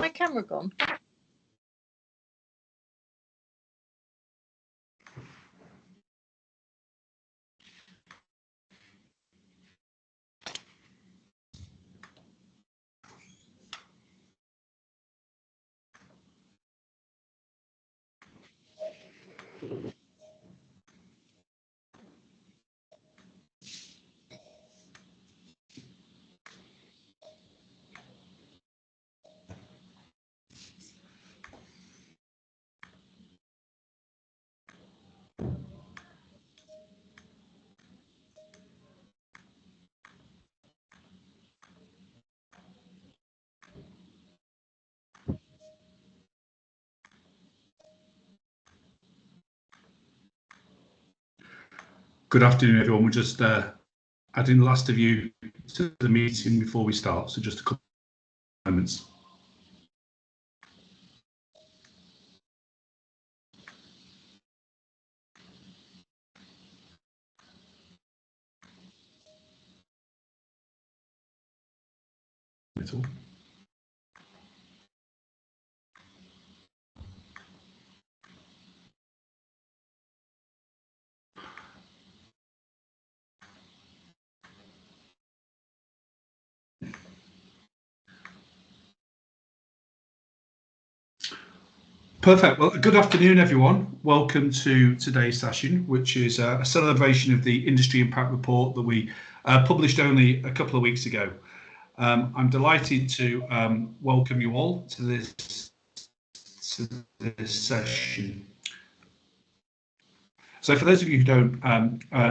my camera gone? Good afternoon, everyone. We're just adding the last of you to the meeting before we start, so just a couple of moments. Perfect. Well, good afternoon, everyone. Welcome to today's session, which is a celebration of the Industry Impact Report that we published only a couple of weeks ago. I'm delighted to welcome you all to this session. So for those of you who don't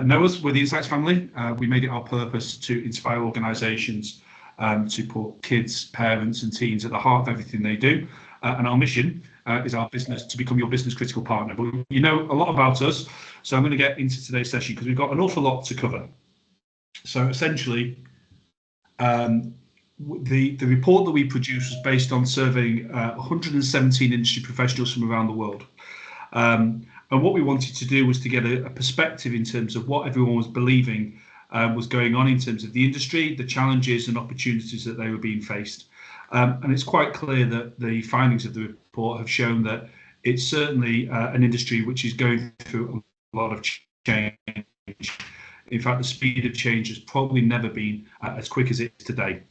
know us, we're the Insights family. We made it our purpose to inspire organisations to put kids, parents and teens at the heart of everything they do. And our mission is our business to become your business critical partner. But you know a lot about us, so I'm going to get into today's session because we've got an awful lot to cover. So essentially, the report that we produced was based on surveying 117 industry professionals from around the world. And what we wanted to do was to get a perspective in terms of what everyone was believing was going on in terms of the industry, the challenges and opportunities that they were being faced. And it's quite clear that the findings of the report have shown that it's certainly an industry which is going through a lot of change. In fact, the speed of change has probably never been as quick as it is today.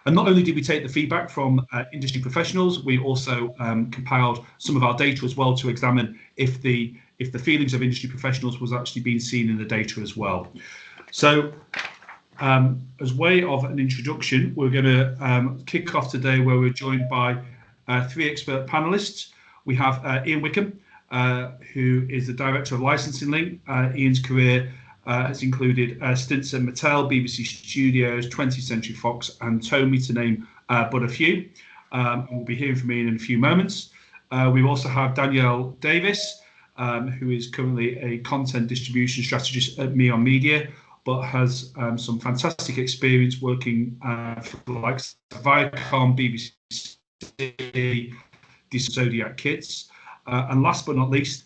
And not only did we take the feedback from industry professionals, we also compiled some of our data as well to examine if the feelings of industry professionals was actually being seen in the data as well. So as way of an introduction, we're going to kick off today where we're joined by three expert panelists. We have Ian Wickham, who is the Director of Licensing Link. Ian's career has included stints at Mattel, BBC Studios, 20th Century Fox and Tomy, to name but a few. And we'll be hearing from Ian in a few moments. We also have Danielle Davis, who is currently a content distribution strategist at Meon Media, but has some fantastic experience working for the likes of Viacom, BBC, Zodiac Kids. And last but not least,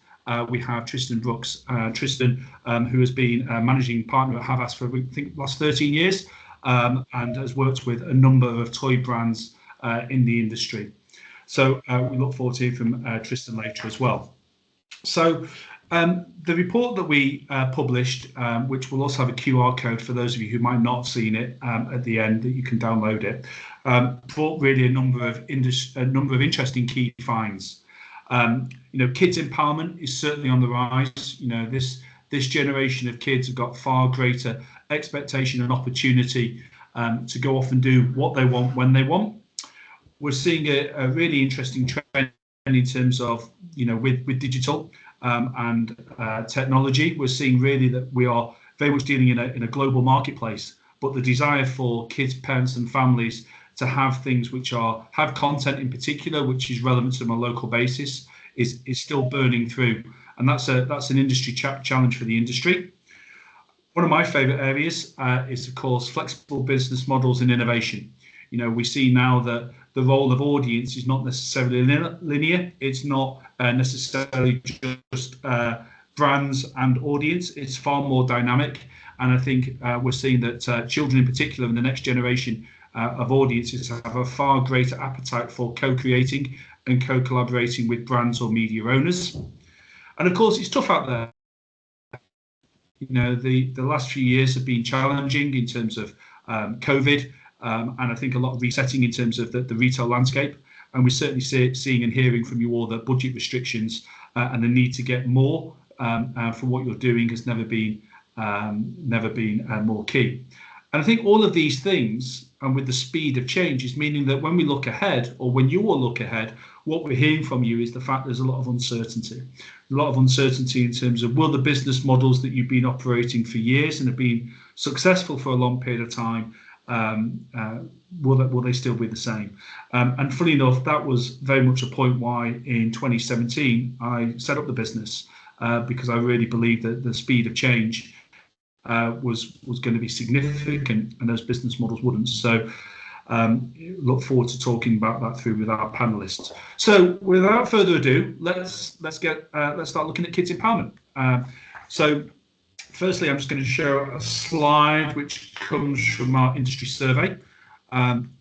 we have Tristan Brooks. Tristan, who has been managing partner at Havas for, I think, the last 13 years and has worked with a number of toy brands in the industry. So we look forward to hearing from Tristan later as well. So the report that we published, which will also have a QR code for those of you who might not have seen it at the end, that you can download it, brought really a number of interesting key finds. You know, kids empowerment is certainly on the rise. You know, this generation of kids have got far greater expectation and opportunity to go off and do what they want when they want. We're seeing a really interesting trend in terms of, you know, with digital and technology. We're seeing really that we are very much dealing in a global marketplace, but the desire for kids, parents and families to have things which have content in particular which is relevant to them on a local basis is still burning through, and that's an industry challenge for the industry. One of my favorite areas is, of course, flexible business models and innovation. You know, we see now that the role of audience is not necessarily linear. It's not necessarily just brands and audience. It's far more dynamic. And I think we're seeing that children in particular and the next generation of audiences have a far greater appetite for co-creating and co-collaborating with brands or media owners. And of course, it's tough out there. You know, the last few years have been challenging in terms of COVID, and I think a lot of resetting in terms of the retail landscape. And we're certainly seeing and hearing from you all that budget restrictions and the need to get more from what you're doing has never been more key. And I think all of these things, and with the speed of change, is meaning that when we look ahead, or when you all look ahead, what we're hearing from you is the fact there's a lot of uncertainty. A lot of uncertainty in terms of, will the business models that you've been operating for years and have been successful for a long period of time, will they still be the same? And funny enough, that was very much a point why in 2017 I set up the business, because I really believed that the speed of change was going to be significant, and those business models wouldn't. So look forward to talking about that through with our panelists. So without further ado, let's start looking at kids empowerment. So firstly, I'm just going to show a slide which comes from our industry survey.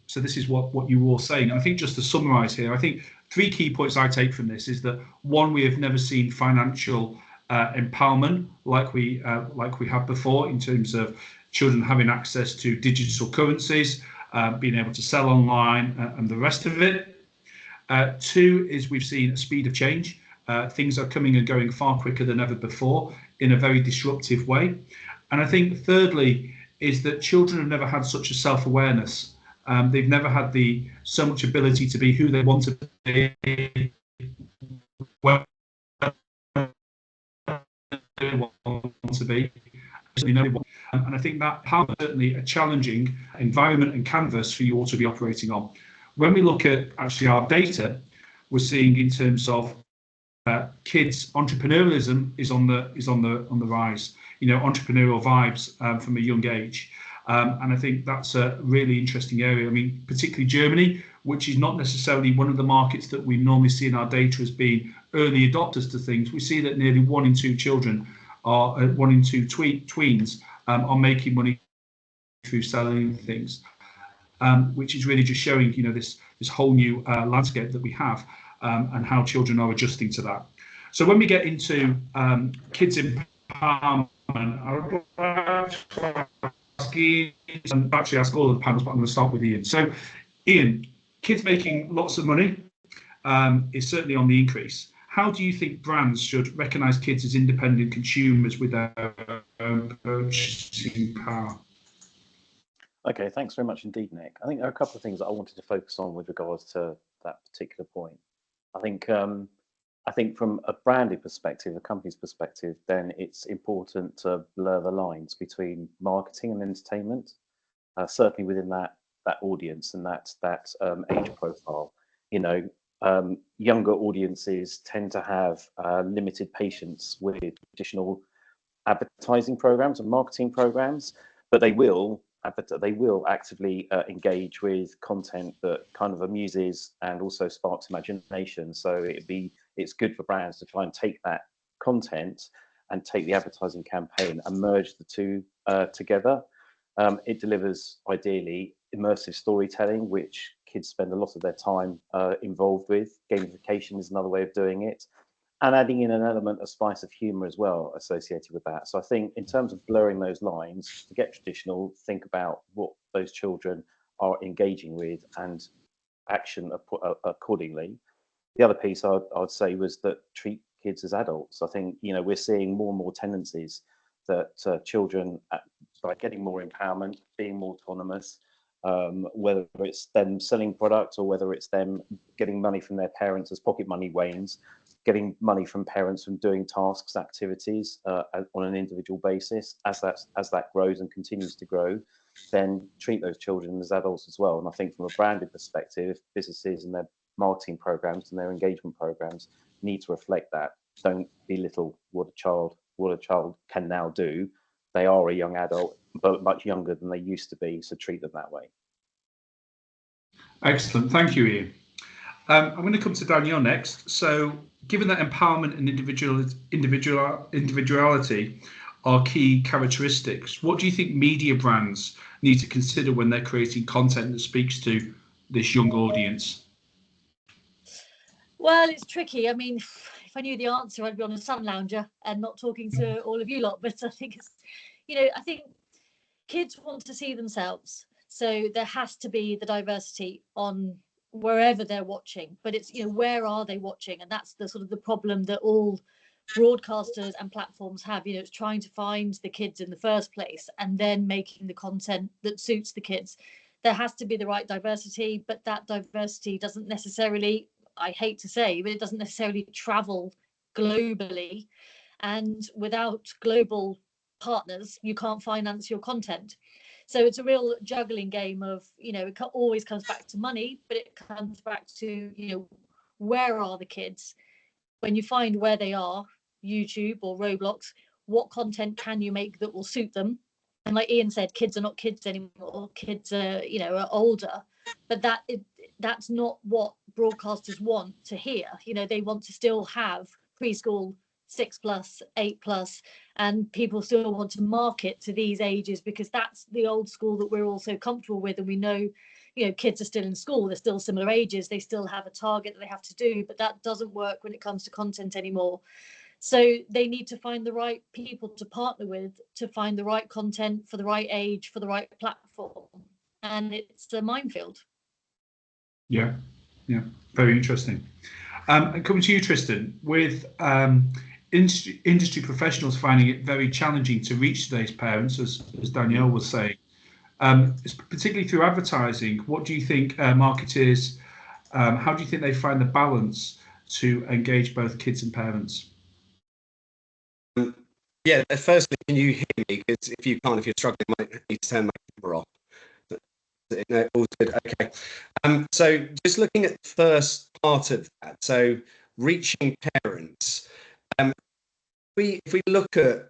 So this is what you were all saying. And I think just to summarise here, I think 3 key points I take from this is that, one, we have never seen financial empowerment like we have before, in terms of children having access to digital currencies, being able to sell online, and the rest of it. 2 is we've seen a speed of change. Things are coming and going far quicker than ever before in a very disruptive way. And I think thirdly is that children have never had such a self-awareness. They've never had so much ability to be who they want to be, where they want to be. And I think that has certainly a challenging environment and canvas for you all to be operating on. When we look at actually our data, we're seeing in terms of kids, entrepreneurialism is on the rise. You know, entrepreneurial vibes from a young age, and I think that's a really interesting area. I mean, particularly Germany, which is not necessarily one of the markets that we normally see in our data as being early adopters to things. We see that nearly 1 in 2 children are 1 in 2 tweens are making money through selling things, which is really just showing, you know, this whole new landscape that we have, and how children are adjusting to that. So when we get into kids empowerment, I would like to ask Ian, and actually ask all of the panels, but I'm going to start with Ian. So Ian, kids making lots of money is certainly on the increase. How do you think brands should recognise kids as independent consumers with their own purchasing power? Okay, thanks very much indeed, Nick. I think there are a couple of things that I wanted to focus on with regards to that particular point. I think from a branded perspective, a company's perspective, then it's important to blur the lines between marketing and entertainment, certainly within that audience and that age profile. You know, younger audiences tend to have limited patience with traditional advertising programs and marketing programs, but they will actively engage with content that kind of amuses and also sparks imagination. So it's good for brands to try and take that content and take the advertising campaign and merge the two together. It delivers ideally immersive storytelling, which kids spend a lot of their time involved with. Gamification is another way of doing it, and adding in an element of spice of humor as well associated with that. So I think in terms of blurring those lines, to get traditional, think about what those children are engaging with and action accordingly. The other piece I'd say was that treat kids as adults. I think, you know, we're seeing more and more tendencies that children, by getting more empowerment, being more autonomous, whether it's them selling products or whether it's them getting money from their parents as pocket money wanes, getting money from parents from doing tasks, activities on an individual basis. As that grows and continues to grow, then treat those children as adults as well. And I think from a branded perspective, businesses and their marketing programs and their engagement programs need to reflect that. Don't belittle what a child can now do. They are a young adult, but much younger than they used to be, so treat them that way. Excellent, thank you, Ian. I'm going to come to Danielle next. So given that empowerment and individuality are key characteristics, what do you think media brands need to consider when they're creating content that speaks to this young audience? Well, it's tricky. I mean, if I knew the answer, I'd be on a sun lounger and not talking to all of you lot. But I think it's, I think kids want to see themselves. So there has to be the diversity on wherever they're watching. But it's, where are they watching? And that's the sort of the problem that all broadcasters and platforms have. It's trying to find the kids in the first place and then making the content that suits the kids. There has to be the right diversity, but that diversity doesn't necessarily, I hate to say, but it doesn't necessarily travel globally. And without global partners, you can't finance your content. So it's a real juggling game of, it always comes back to money, but it comes back to, where are the kids? When you find where they are, YouTube or Roblox, what content can you make that will suit them? And like Ian said, kids are not kids anymore. Kids are, are older, but that's not what broadcasters want to hear. They want to still have preschool, 6+, 8+, and people still want to market to these ages because that's the old school that we're all so comfortable with. And we know, kids are still in school, they're still similar ages, they still have a target that they have to do, but that doesn't work when it comes to content anymore. So they need to find the right people to partner with to find the right content for the right age, for the right platform. And it's a minefield. Yeah, very interesting. And coming to you, Tristan, with industry professionals finding it very challenging to reach today's parents, as Danielle was saying, particularly through advertising, what do you think marketers, how do you think they find the balance to engage both kids and parents? Yeah, firstly, can you hear me? Because if you can't, if you're struggling, I might need to turn my camera off. No, all good. Okay. So just looking at the first part of that, so reaching parents. If we look at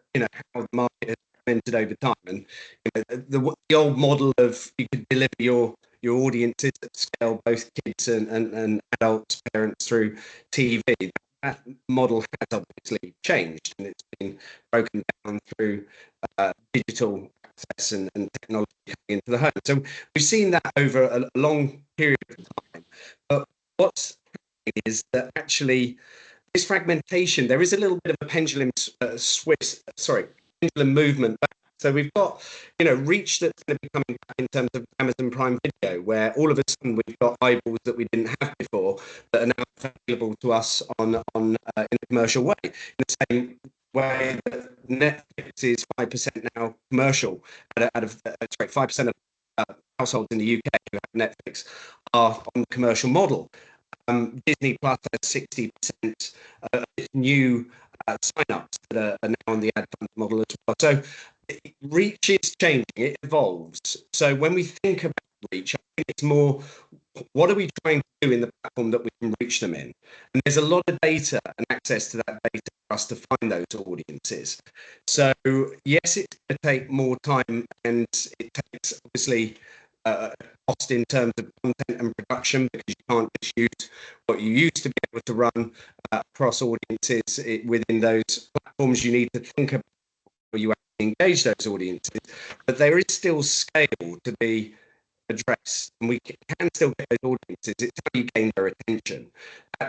how the market has implemented over time, and the old model of you could deliver your audiences at scale, both kids and adults, parents through TV. That model has obviously changed, and it's been broken down through digital access and technology coming into the home. So we've seen that over a long period of time. But what's happening is that actually this fragmentation, there is a little bit of a pendulum movement back. So we've got, reach that's going to be coming back in terms of Amazon Prime Video, where all of a sudden we've got eyeballs that we didn't have before that are now available to us in a commercial way. In the same way that Netflix is 5% now commercial, out of 5% of households in the UK who have Netflix are on the commercial model. Disney Plus has 60% new sign-ups that are now on the ad fund model as well. So reach is changing, it evolves. So when we think about reach, I think it's more, what are we trying to do in the platform that we can reach them in? And there's a lot of data and access to that data for us to find those audiences. So yes, it's going to take more time, and it takes obviously cost in terms of content and production, because you can't just use what you used to be able to run across audiences within those platforms. You need to think about how you actually engage those audiences, but there is still scale to be addressed, and we can still get those audiences. It's how you gain their attention.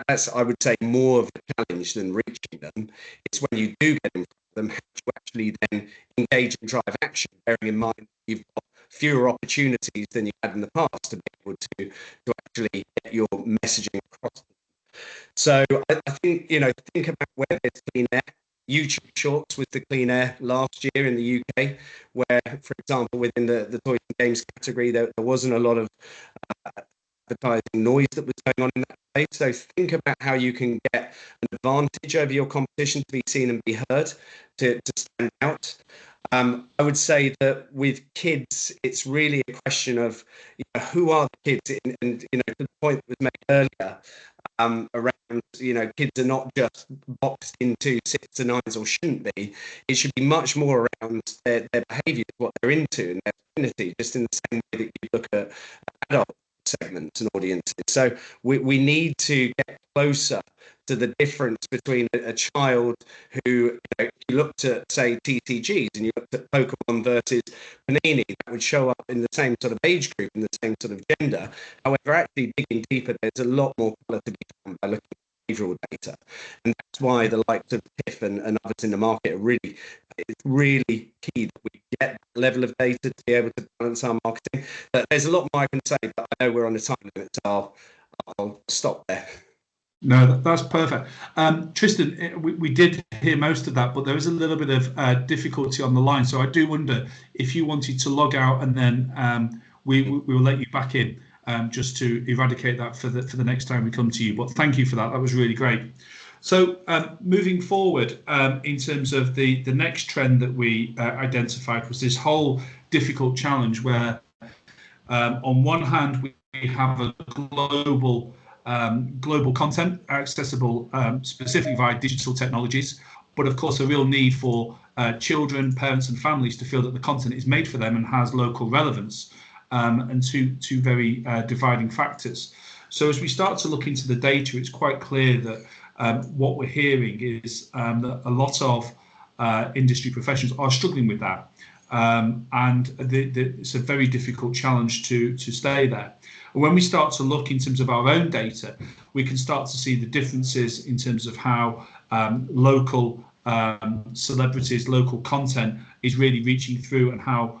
That's, I would say, more of a challenge than reaching them. It's when you do get in front of them, how to actually then engage and drive action, bearing in mind you've got fewer opportunities than you had in the past to be able to actually get your messaging across. So I think, think about where there's clean air. YouTube Shorts was the clean air last year in the UK, where, for example, within the toys and games category, there wasn't a lot of advertising noise that was going on in that space. So think about how you can get an advantage over your competition to be seen and be heard, to stand out. I would say that with kids, it's really a question of who are the kids, and to the point that was made earlier around kids are not just boxed into 6 to 9s, or shouldn't be. It should be much more around their behaviours, what they're into, and their affinity, just in the same way that you look at adult segments and audiences. So we need to get closer to the difference between a child who, you know, you looked at, say, TCGs and you looked at Pokemon versus Panini, that would show up in the same sort of age group and the same sort of gender. However, actually digging deeper, there's a lot more colour to be found by looking at behavioural data. And that's why the likes of TIFF and others in the market are really, it's really key that we get that level of data to be able to balance our marketing. But there's a lot more I can say, but I know we're on a time limit, so I'll stop there. No, that's perfect. Tristan, we did hear most of that, but there was a little bit of difficulty on the line. So I do wonder if you wanted to log out, and then we will let you back in, just to eradicate that for the next time we come to you. But thank you for that. That was really great. So moving forward, in terms of the next trend that we identified was this whole difficult challenge where, on one hand, we have a global content accessible specifically via digital technologies, but of course a real need for children, parents and families to feel that the content is made for them and has local relevance, and two very dividing factors. So as we start to look into the data, it's quite clear that what we're hearing is that a lot of industry professionals are struggling with that, and it's a very difficult challenge to stay there. When we start to look in terms of our own data, we can start to see the differences in terms of how local celebrities, local content is really reaching through, and how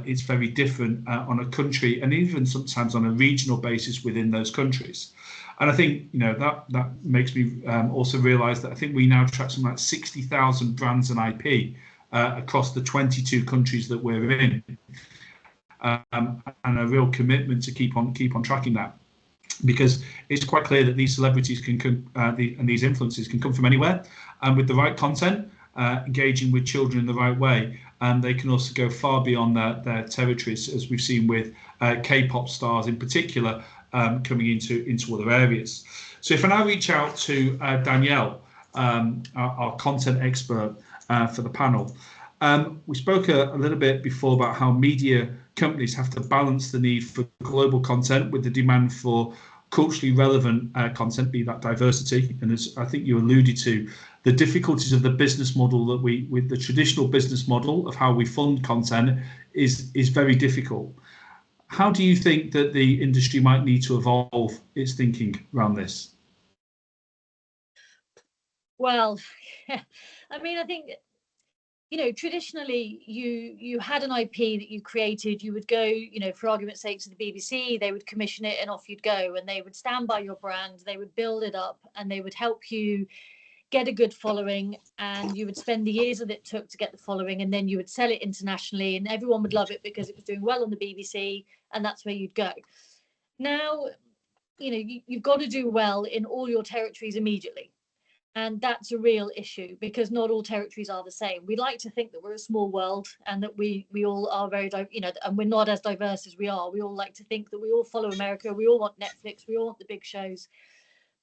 it's very different on a country and even sometimes on a regional basis within those countries. And I think, you know, that makes me also realise that I think we now track something like 60,000 brands and IP across the 22 countries that we're in. And a real commitment to keep on tracking that, because it's quite clear that these celebrities and these influencers can come from anywhere, and with the right content, engaging with children in the right way, and they can also go far beyond their territories, as we've seen with K-pop stars in particular, coming into other areas. So if I now reach out to Danielle, our content expert for the panel. We spoke a little bit before about how media companies have to balance the need for global content with the demand for culturally relevant content, be that diversity. And as I think you alluded to, the difficulties of the business model that with the traditional business model of how we fund content is very difficult. How do you think that the industry might need to evolve its thinking around this? Well, I mean, I think, you know, traditionally you had an IP that you created, you would go, you know, for argument's sake, to the BBC, they would commission it and off you'd go, and they would stand by your brand, they would build it up, and they would help you get a good following, and you would spend the years that it took to get the following, and then you would sell it internationally and everyone would love it because it was doing well on the BBC, and that's where you'd go. Now, you know, you've got to do well in all your territories immediately. And that's a real issue, because not all territories are the same. We like to think that we're a small world and that we all are very, you know, and we're not as diverse as we are. We all like to think that we all follow America. We all want Netflix. We all want the big shows.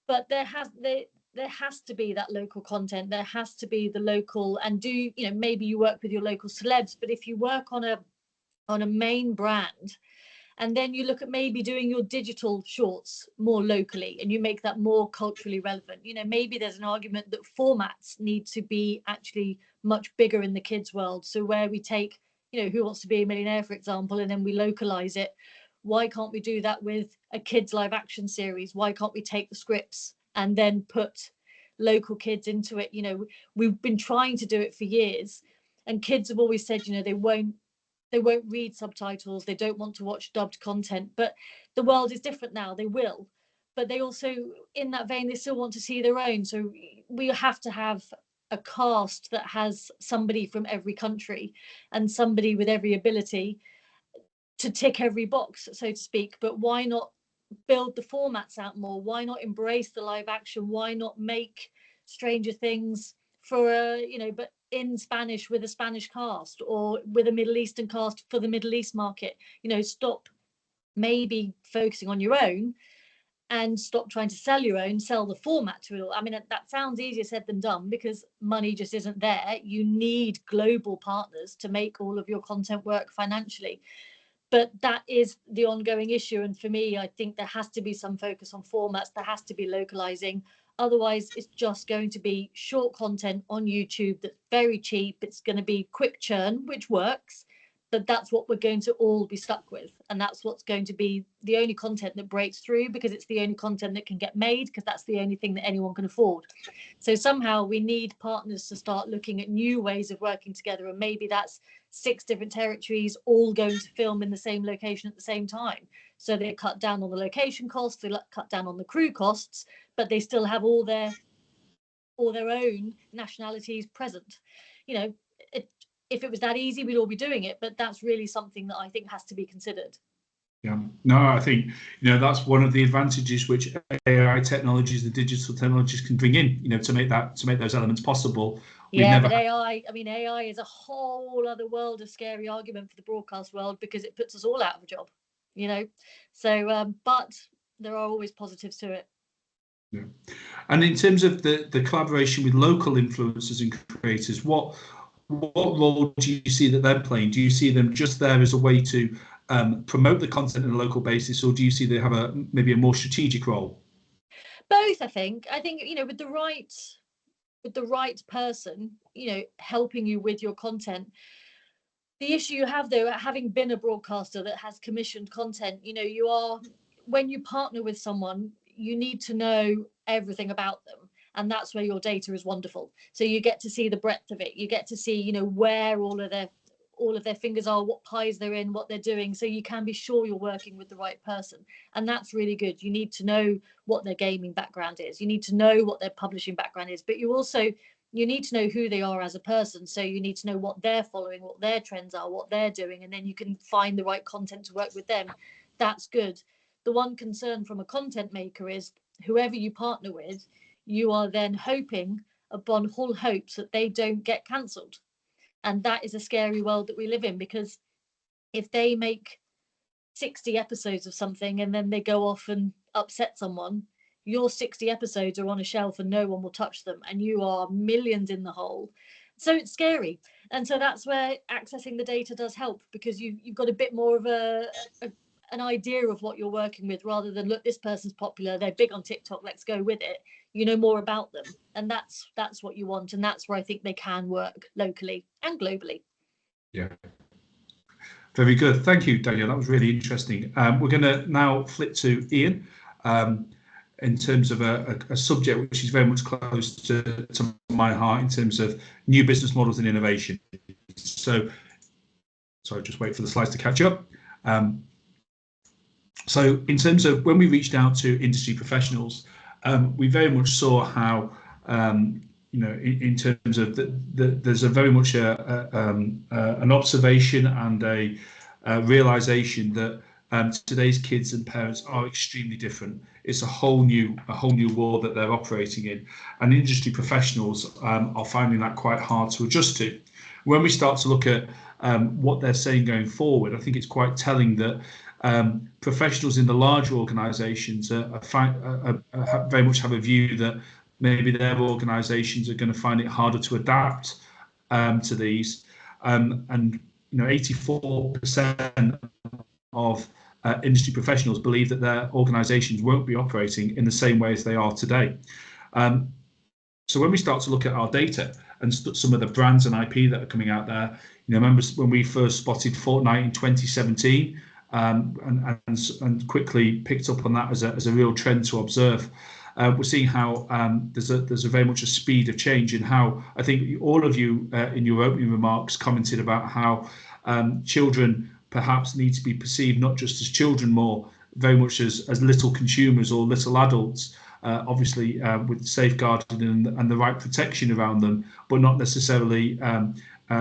But there has to be that local content. There has to be the local, and you know, maybe you work with your local celebs, but if you work on a main brand, and then you look at maybe doing your digital shorts more locally, and you make that more culturally relevant. You know, maybe there's an argument that formats need to be actually much bigger in the kids' world. So where we take, you know, Who Wants to Be a Millionaire, for example, and then we localize it. Why can't we do that with a kids live action series? Why can't we take the scripts and then put local kids into it? You know, we've been trying to do it for years, and kids have always said, you know, they won't read subtitles, they don't want to watch dubbed content, but the world is different now. They will, but they also, in that vein, they still want to see their own. So we have to have a cast that has somebody from every country and somebody with every ability to tick every box, so to speak. But why not build the formats out more? Why not embrace the live action? Why not make Stranger Things for a, you know, but in Spanish with a Spanish cast, or with a Middle Eastern cast for the Middle East market? You know, stop maybe focusing on your own and stop trying to sell your own, sell the format to it all. I mean, that sounds easier said than done, because money just isn't there. You need global partners to make all of your content work financially. But that is the ongoing issue. And for me, I think there has to be some focus on formats. There has to be localizing. Otherwise, it's just going to be short content on YouTube that's very cheap. It's going to be quick churn, which works. But that's what we're going to all be stuck with. And that's what's going to be the only content that breaks through, because it's the only content that can get made, because that's the only thing that anyone can afford. So somehow we need partners to start looking at new ways of working together. And maybe that's 6 different territories all going to film in the same location at the same time. So they cut down on the location costs, they cut down on the crew costs, but they still have all their own nationalities present. You know, if it was that easy, we'd all be doing it, but that's really something that I think has to be considered. Yeah, no, I think, you know, that's one of the advantages which AI technologies, the digital technologies can bring in, you know, to make those elements possible. But AI is a whole other world of scary argument for the broadcast world, because it puts us all out of a job, you know. So, but there are always positives to it. Yeah. And in terms of the collaboration with local influencers and creators, what role do you see that they're playing? Do you see them just there as a way to promote the content on a local basis, or do you see they have maybe a more strategic role? Both, I think. You know, with the right person, you know, helping you with your content. The issue you have, though, having been a broadcaster that has commissioned content, you know, when you partner with someone, you need to know everything about them. And that's where your data is wonderful. So you get to see the breadth of it. You get to see, you know, where all of their fingers are, what pies they're in, what they're doing. So you can be sure you're working with the right person. And that's really good. You need to know what their gaming background is. You need to know what their publishing background is. But you need to know who they are as a person. So you need to know what they're following, what their trends are, what they're doing. And then you can find the right content to work with them. That's good. The one concern from a content maker is whoever you partner with, you are then hoping upon whole hopes that they don't get cancelled. And that is a scary world that we live in, because if they make 60 episodes of something and then they go off and upset someone, your 60 episodes are on a shelf and no one will touch them, and you are millions in the hole. So it's scary. And so that's where accessing the data does help, because you've got a bit more of an idea of what you're working with, rather than, look, this person's popular, they're big on TikTok, let's go with it. You know more about them, and that's what you want, and that's where I think they can work locally and globally. Yeah, very good. Thank you, Danielle. That was really interesting. We're going to now flip to Ian in terms of a subject which is very much close to my heart in terms of new business models and innovation. So, sorry, just wait for the slides to catch up. So in terms of when we reached out to industry professionals, we very much saw how, you know, in terms of there's a very much an observation and a realization that today's kids and parents are extremely different. It's a whole new world that they're operating in, and industry professionals are finding that quite hard to adjust to. When we start to look at what they're saying going forward, I think it's quite telling that professionals in the larger organisations very much have a view that maybe their organisations are going to find it harder to adapt to these. And you know, 84% of industry professionals believe that their organisations won't be operating in the same way as they are today. So when we start to look at our data and some of the brands and IP that are coming out there, you know, remember when we first spotted Fortnite in 2017? And quickly picked up on that as a real trend to observe. We're seeing how there's a very much a speed of change, and how I think all of you in your opening remarks commented about how children perhaps need to be perceived not just as children more, very much as little consumers or little adults, obviously with safeguarding and the right protection around them, but not necessarily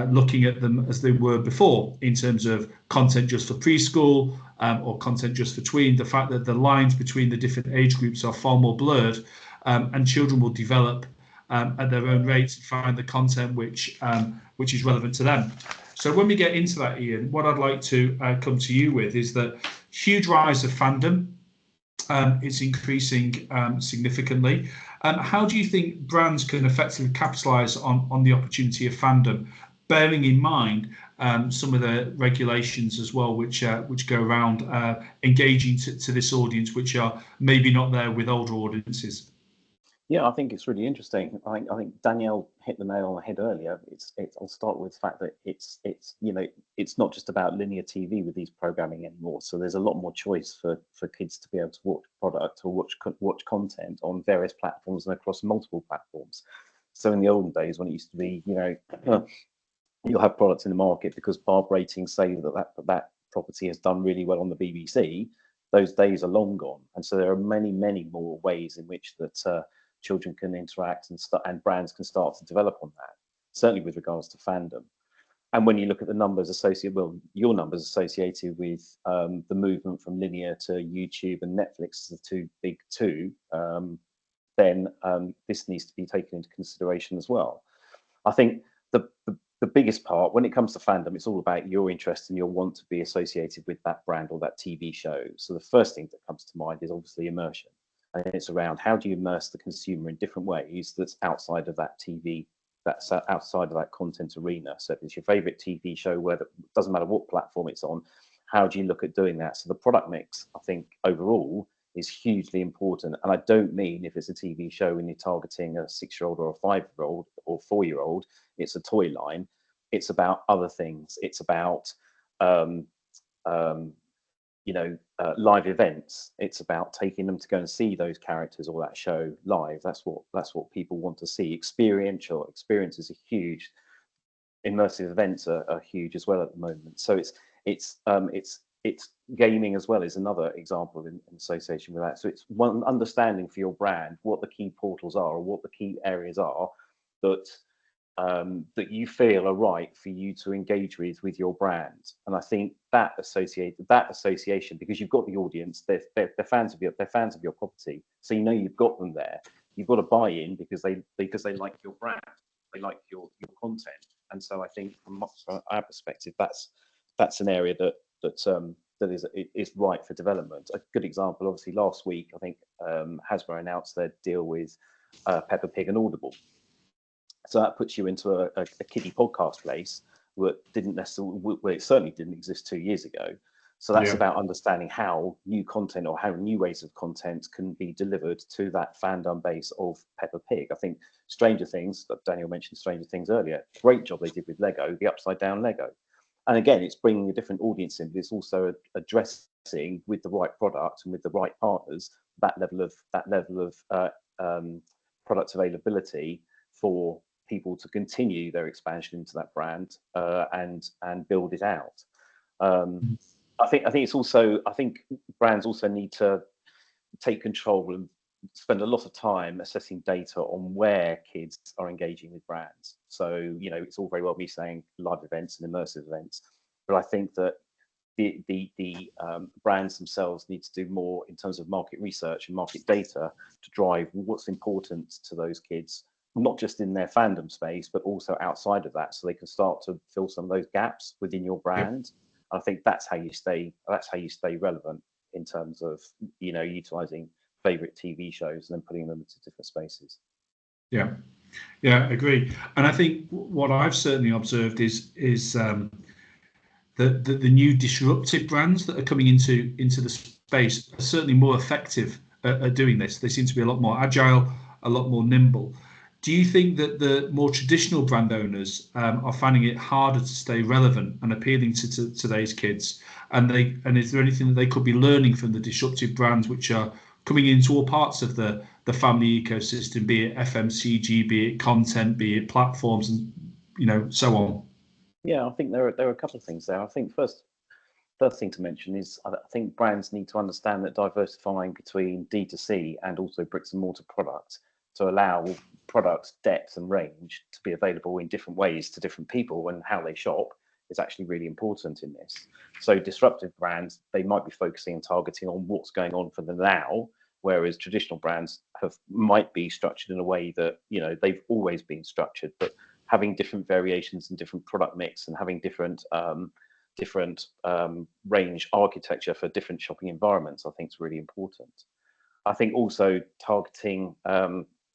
looking at them as they were before in terms of content just for preschool or content just for tween. The fact that the lines between the different age groups are far more blurred, and children will develop at their own rates and find the content which is relevant to them. So when we get into that, Ian, what I'd like to come to you with is that huge rise of fandom. It's increasing significantly. How do you think brands can effectively capitalise on the opportunity of fandom, bearing in mind some of the regulations as well, which go around engaging to this audience, which are maybe not there with older audiences. Yeah, I think it's really interesting. I think Danielle hit the nail on the head earlier. I'll start with the fact that it's it's not just about linear TV with these programming anymore. So there's a lot more choice for kids to be able to watch product or watch content on various platforms and across multiple platforms. So in the olden days, when it used to be, you'll have products in the market because Barb ratings say that property has done really well on the BBC. Those days are long gone, and so there are many more ways in which that children can interact and brands can start to develop on that. Certainly with regards to fandom, and when you look at the numbers associated, your numbers associated with the movement from linear to YouTube and Netflix as the two big two, then this needs to be taken into consideration as well. I think the biggest part when it comes to fandom, it's all about your interest and your want to be associated with that brand or that TV show. So the first thing that comes to mind is obviously immersion. And it's around how do you immerse the consumer in different ways that's outside of that TV, that's outside of that content arena. So if it's your favorite TV show, whether it doesn't matter what platform it's on, how do you look at doing that? So the product mix, I think overall, is hugely important. And I don't mean if it's a TV show and you're targeting a 6-year-old or a 5-year-old or 4-year-old, it's a toy line. It's about other things. It's about live events. It's about taking them to go and see those characters or that show live. That's what people want to see. Experiential experiences are huge. Immersive events are huge as well at the moment. So it's gaming as well is another example in association with that. So it's one understanding for your brand what the key portals are or what the key areas are that you feel are right for you to engage with your brand. And I think that association, because you've got the audience, they're fans of your property, so you've got them there. You've got to buy in because they like your brand, they like your content. And so I think from our perspective, that's an area that is right for development. A good example, obviously, last week I think Hasbro announced their deal with Peppa Pig and Audible. So that puts you into a kiddie podcast place where it certainly didn't exist 2 years ago. So that's about understanding how new content or how new ways of content can be delivered to that fandom base of Peppa Pig. I think Stranger Things, Daniel mentioned Stranger Things earlier, great job they did with Lego, the upside down Lego. And again, it's bringing a different audience in, but it's also addressing with the right product and with the right partners that level of product availability for people to continue their expansion into that brand and build it out. I think brands also need to take control and spend a lot of time assessing data on where kids are engaging with brands. So it's all very well me saying live events and immersive events, but I think that the brands themselves need to do more in terms of market research and market data to drive what's important to those kids, not just in their fandom space, but also outside of that, so they can start to fill some of those gaps within your brand. I think that's how you stay relevant in terms of utilizing favorite TV shows and then putting them into different spaces. Yeah, agree. And I think what I've certainly observed is the new disruptive brands that are coming into the space are certainly more effective at doing this. They seem to be a lot more agile, a lot more nimble. Do you think that the more traditional brand owners are finding it harder to stay relevant and appealing to today's kids? And is there anything that they could be learning from the disruptive brands which are coming into all parts of the family ecosystem, be it FMCG, be it content, be it platforms, and so on? Yeah, I think there are a couple of things there. I think first thing to mention is I think brands need to understand that diversifying between D2C and also bricks and mortar products to allow products depth and range to be available in different ways to different people and how they shop is actually really important in this. So disruptive brands, they might be focusing and targeting on what's going on for the now, whereas traditional brands might be structured in a way that they've always been structured, but having different variations and different product mix and having different range architecture for different shopping environments, I think is really important. I think also targeting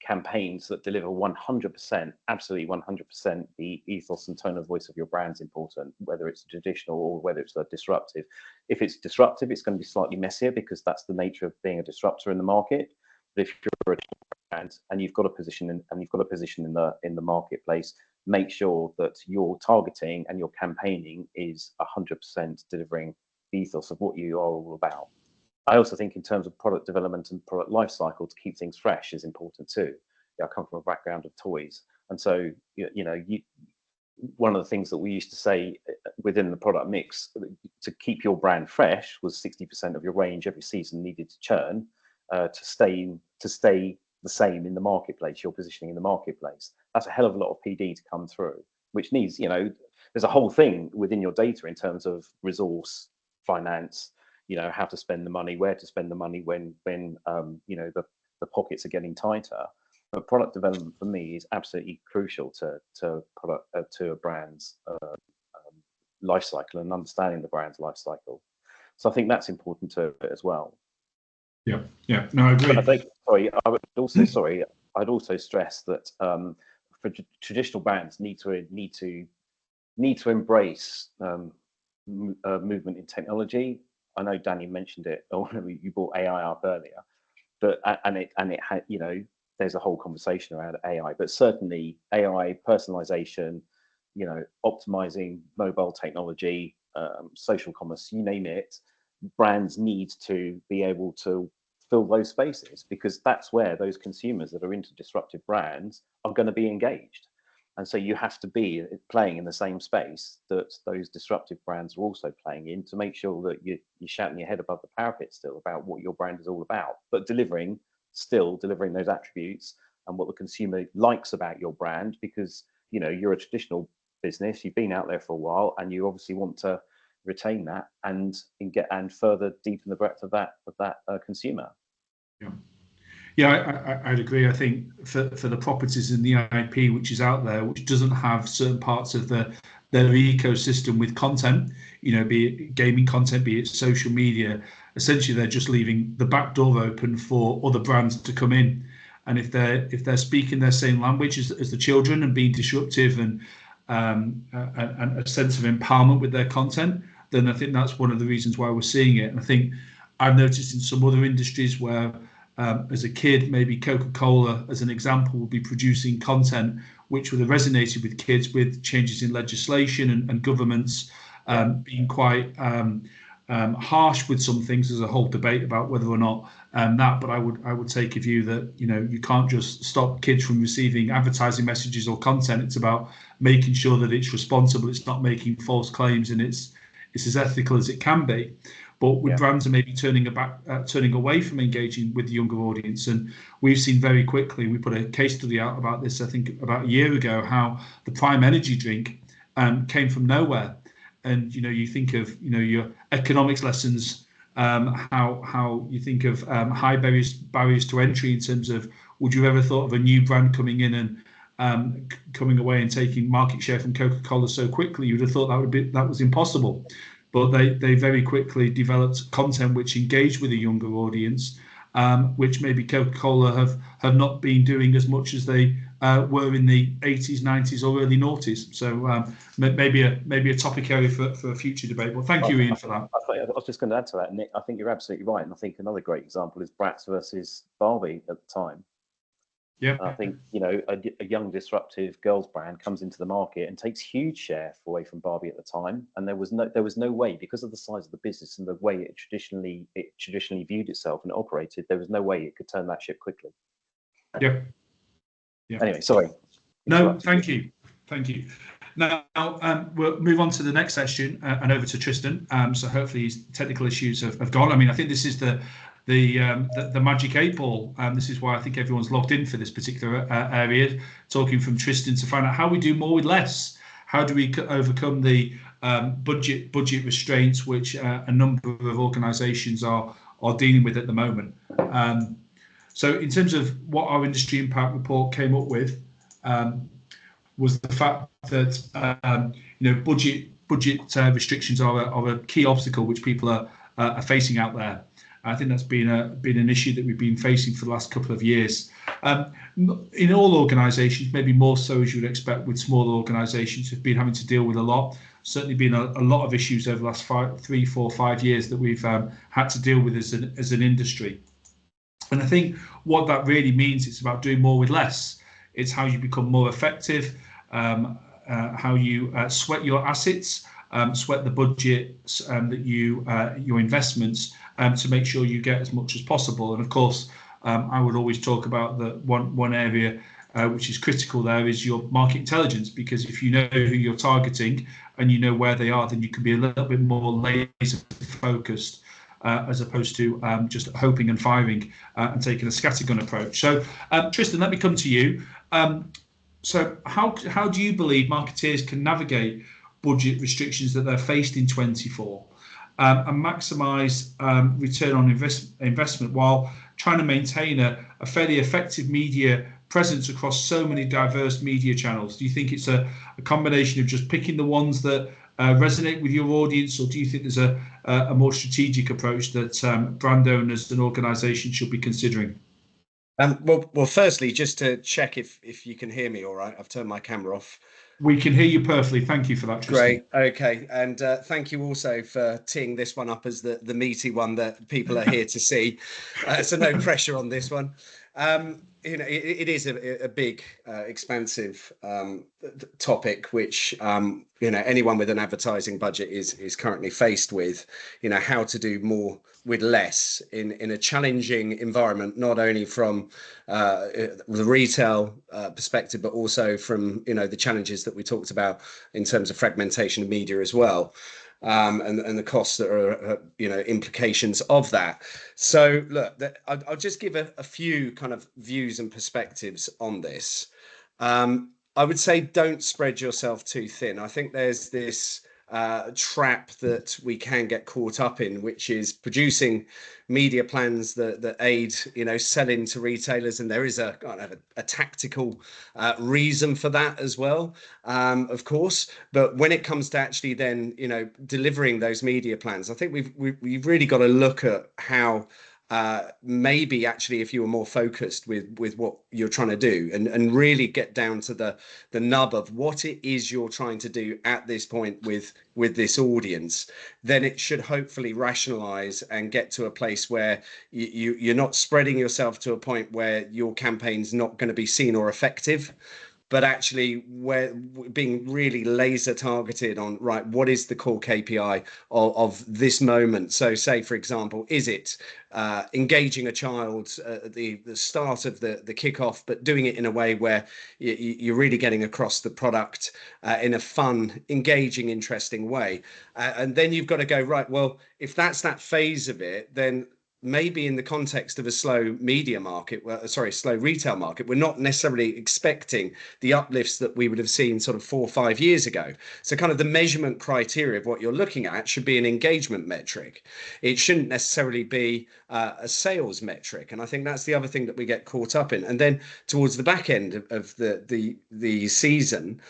campaigns that deliver 100%, absolutely 100%, the ethos and tone of voice of your brand's important, whether it's traditional or whether it's disruptive. If it's disruptive, it's going to be slightly messier because that's the nature of being a disruptor in the market. But if you're a brand and you've got a position in the marketplace, make sure that your targeting and your campaigning is 100% delivering the ethos of what you are all about. I also think in terms of product development and product life cycle, to keep things fresh is important too. I come from a background of toys, and so one of the things that we used to say within the product mix to keep your brand fresh was 60% of your range every season needed to churn to stay the same in the marketplace. Your positioning in the marketplace, that's a hell of a lot of PD to come through, which needs there's a whole thing within your data in terms of resource, finance, how to spend the money, where to spend the money when the pockets are getting tighter. But product development for me is absolutely crucial to a brand's life cycle and understanding the brand's life cycle. So I think that's important to it as well. Yeah, no, I agree. But I think, I'd also stress that for traditional brands need to embrace movement in technology. I know Danny mentioned it, or you brought AI up earlier, but there's a whole conversation around AI, but certainly AI, personalization, optimizing mobile technology, social commerce, you name it, brands need to be able to fill those spaces, because that's where those consumers that are into disruptive brands are going to be engaged. And so you have to be playing in the same space that those disruptive brands are also playing in, to make sure that you're shouting your head above the parapet still about what your brand is all about, but delivering those attributes and what the consumer likes about your brand, because you're a traditional business, you've been out there for a while, and you obviously want to retain that and further deepen the breadth of that consumer. Yeah, I'd agree. I think for the properties in the IP which is out there, which doesn't have certain parts of their ecosystem with content, be it gaming content, be it social media, essentially they're just leaving the back door open for other brands to come in. And if they're speaking their same language as the children and being disruptive and a sense of empowerment with their content, then I think that's one of the reasons why we're seeing it. And I think I've noticed in some other industries where as a kid, maybe Coca-Cola, as an example, would be producing content which would have resonated with kids, with changes in legislation and governments being quite harsh with some things. There's a whole debate about whether or not that, but I would take a view that you can't just stop kids from receiving advertising messages or content. It's about making sure that it's responsible, it's not making false claims, and it's as ethical as it can be. But with brands are maybe turning away from engaging with the younger audience. And we've seen very quickly, we put a case study out about this, I think about a year ago, how the Prime energy drink came from nowhere. And, you think of, your economics lessons, how you think of high barriers to entry in terms of, would you ever thought of a new brand coming in and coming away and taking market share from Coca-Cola so quickly? You'd have thought that was impossible. But they very quickly developed content which engaged with a younger audience, which maybe Coca-Cola have not been doing as much as they were in the 80s, 90s or early noughties. So maybe a topic area for a future debate. Well, thank you, Ian, for that. I was just going to add to that, Nick. I think you're absolutely right. And I think another great example is Bratz versus Barbie at the time. Yeah, I think a young disruptive girls brand comes into the market and takes huge share away from Barbie at the time, and there was no way, because of the size of the business and the way it traditionally viewed itself and operated, there was no way it could turn that ship quickly. Yeah. Anyway, sorry. No, thank you. Now we'll move on to the next session and over to Tristan. So hopefully his technical issues have gone. I mean, I think this is the magic 8 ball. This is why I think everyone's logged in for this particular area, talking from Tristan to find out how we do more with less. How do we overcome the budget restraints which a number of organisations are dealing with at the moment? So in terms of what our industry impact report came up with, was the fact that budget restrictions are a key obstacle which people are facing out there. I think that's been an issue that we've been facing for the last couple of years. In all organisations, maybe more so as you would expect with smaller organisations, have been having to deal with a lot. Certainly been a lot of issues over the last 3, 4, 5 years that we've had to deal with as an industry. And I think what that really means, it's about doing more with less. It's how you become more effective, how you sweat your assets, sweat the budget that your investments to make sure you get as much as possible. And of course, I would always talk about the one area which is critical there is your market intelligence, because if you know who you're targeting and you know where they are, then you can be a little bit more laser focused as opposed to just hoping and firing and taking a scattergun approach. So Tristan, let me come to you. So how do you believe marketeers can navigate budget restrictions that they're faced in 24 and maximise return on investment while trying to maintain a fairly effective media presence across so many diverse media channels? Do you think it's a combination of just picking the ones that resonate with your audience, or do you think there's a more strategic approach that brand owners and organisations should be considering? Well, firstly, just to check if you can hear me all right, I've turned my camera off. We can hear you perfectly. Thank you for that, Tristan. Great. Okay. And thank you also for teeing this one up as the meaty one that people are here to see. So no pressure on this one. It is a big, expansive topic, which, anyone with an advertising budget is currently faced with, how to do more with less in a challenging environment, not only from the retail perspective, but also from, the challenges that we talked about in terms of fragmentation of media as well. And the costs that are, implications of that. So look, I'll just give a few kind of views and perspectives on this. I would say don't spread yourself too thin. I think there's this trap that we can get caught up in, which is producing media plans that aid, selling to retailers, and there is a kind of a tactical reason for that as well, of course. But when it comes to actually then, delivering those media plans, I think we've really got to look at how maybe actually if you were more focused with what you're trying to do and really get down to the nub of what it is you're trying to do at this point with this audience, then it should hopefully rationalize and get to a place where you're not spreading yourself to a point where your campaign's not going to be seen or effective, but actually we're being really laser targeted on, right, what is the core KPI of this moment? So say, for example, is it engaging a child at the start of the kickoff, but doing it in a way where you're really getting across the product in a fun, engaging, interesting way. And then you've got to go, right, well, if that's that phase of it, then maybe in the context of a slow media market, slow retail market, we're not necessarily expecting the uplifts that we would have seen sort of 4 or 5 years ago. So kind of the measurement criteria of what you're looking at should be an engagement metric. It shouldn't necessarily be a sales metric. And I think that's the other thing that we get caught up in. And then towards the back end of the season,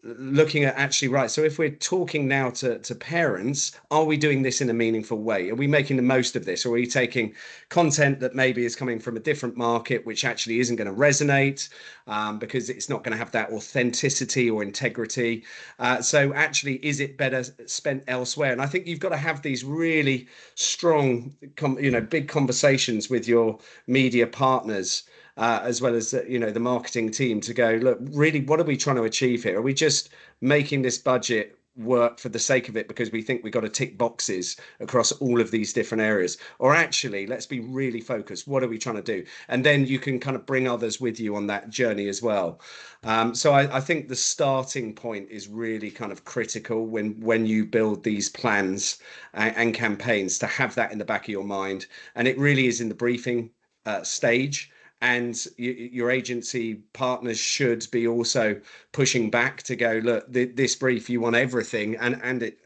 looking at actually, right, so if we're talking now to parents, are we doing this in a meaningful way? Are we making the most of this? Or are we taking content that maybe is coming from a different market, which actually isn't going to resonate because it's not going to have that authenticity or integrity? So actually, is it better spent elsewhere? And I think you've got to have these really strong, big conversations with your media partners, as well as the marketing team, to go, look, really, what are we trying to achieve here? Are we just making this budget work for the sake of it because we think we've got to tick boxes across all of these different areas? Or actually, let's be really focused. What are we trying to do? And then you can kind of bring others with you on that journey as well. So I think the starting point is really kind of critical when you build these plans and campaigns, to have that in the back of your mind. And it really is in the briefing stage. And your agency partners should be also pushing back to go, look, this brief, you want everything, and it,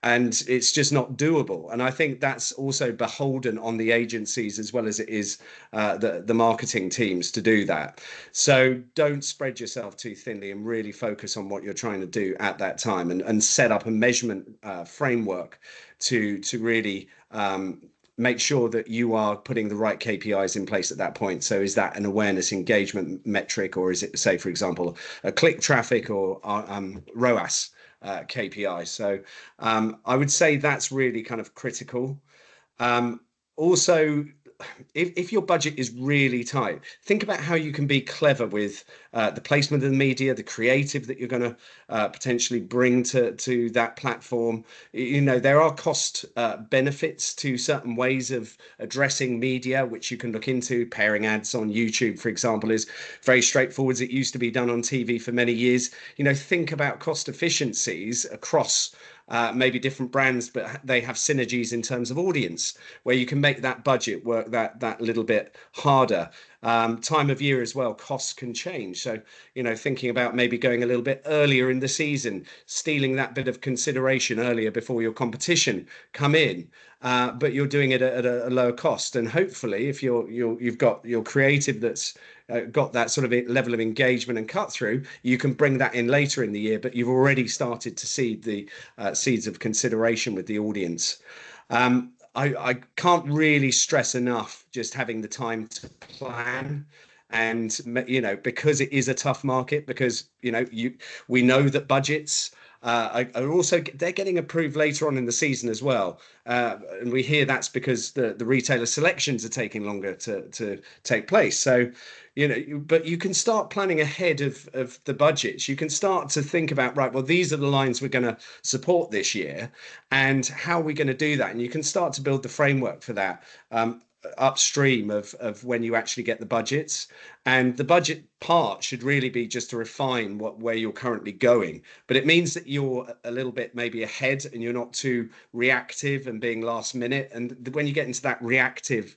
and it's just not doable. And I think that's also beholden on the agencies as well as it is the marketing teams to do that. So don't spread yourself too thinly and really focus on what you're trying to do at that time, and set up a measurement framework to really make sure that you are putting the right KPIs in place at that point. So is that an awareness engagement metric, or is it, say, for example, a click traffic or ROAS KPI? So I would say that's really kind of critical. Also, if your budget is really tight, think about how you can be clever with the placement of the media, the creative that you're going to potentially bring to that platform. You know, there are cost benefits to certain ways of addressing media, which you can look into. Pairing ads on YouTube, for example, is very straightforward. It used to be done on TV for many years. You know, think about cost efficiencies across maybe different brands, but they have synergies in terms of audience, where you can make that budget work that little bit harder. Time of year as well, costs can change. So, you know, thinking about maybe going a little bit earlier in the season, stealing that bit of consideration earlier before your competition come in, but you're doing it at a lower cost. And hopefully, if you've got your creative that's got that sort of level of engagement and cut through, you can bring that in later in the year, but you've already started to seed the seeds of consideration with the audience. I can't really stress enough just having the time to plan. And, you know, because it is a tough market, because, you know, we know that budgets are also, they're getting approved later on in the season as well. And we hear that's because the retailer selections are taking longer to take place. So, you know, but you can start planning ahead of the budgets. You can start to think about, right, well, these are the lines we're going to support this year, and how are we going to do that? And you can start to build the framework for that upstream of when you actually get the budgets. And the budget part should really be just to refine where you're currently going. But it means that you're a little bit maybe ahead, and you're not too reactive and being last minute. And when you get into that reactive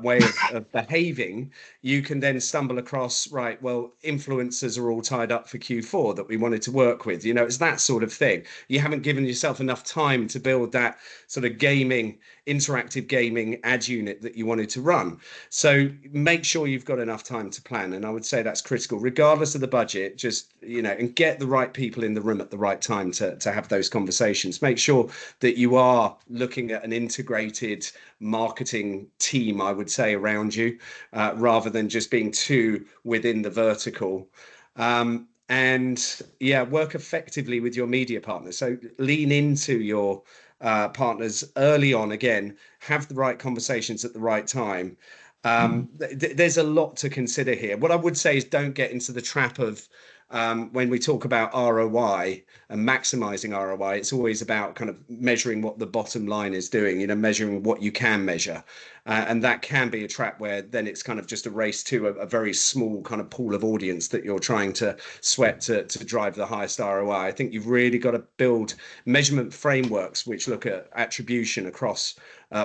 way of behaving, you can then stumble across, right, well, influencers are all tied up for Q4 that we wanted to work with. You know, it's that sort of thing. You haven't given yourself enough time to build that sort of interactive gaming ad unit that you wanted to run. So make sure you've got enough time to plan. And I would say that's critical, regardless of the budget. Just, you know, and get the right people in the room at the right time to have those conversations. Make sure that you are looking at an integrated marketing team, I would say, around you, rather than just being too within the vertical. And yeah, work effectively with your media partners. So lean into your partners early on. Again, have the right conversations at the right time. There's a lot to consider here. What I would say is, don't get into the trap of when we talk about ROI and maximizing ROI, it's always about kind of measuring what the bottom line is doing, you know, measuring what you can measure. And that can be a trap where then it's kind of just a race to a very small kind of pool of audience that you're trying to sweat to drive the highest ROI. I think you've really got to build measurement frameworks which look at attribution across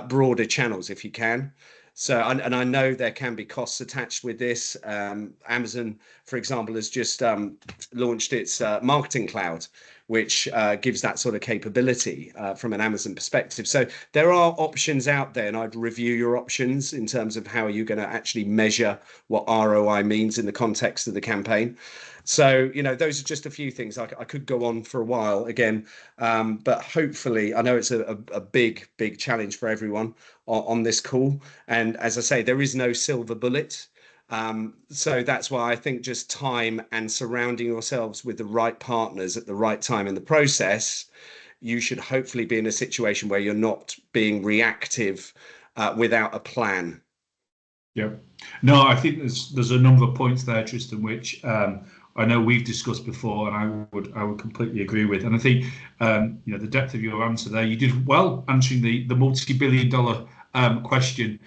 broader channels if you can. So, and I know there can be costs attached with this. Amazon, for example, has just launched its marketing cloud, which gives that sort of capability from an Amazon perspective. So there are options out there, and I'd review your options in terms of how you're going to actually measure what ROI means in the context of the campaign. So, you know, those are just a few things. I could go on for a while again, but hopefully, I know it's a big challenge for everyone on this call. And as I say, there is no silver bullet. So that's why I think just time and surrounding yourselves with the right partners at the right time in the process, you should hopefully be in a situation where you're not being reactive without a plan. Yeah, no, I think there's a number of points there, Tristan, which I know we've discussed before, and I would completely agree with. And I think you know, the depth of your answer there, you did well answering the multi-billion-dollar question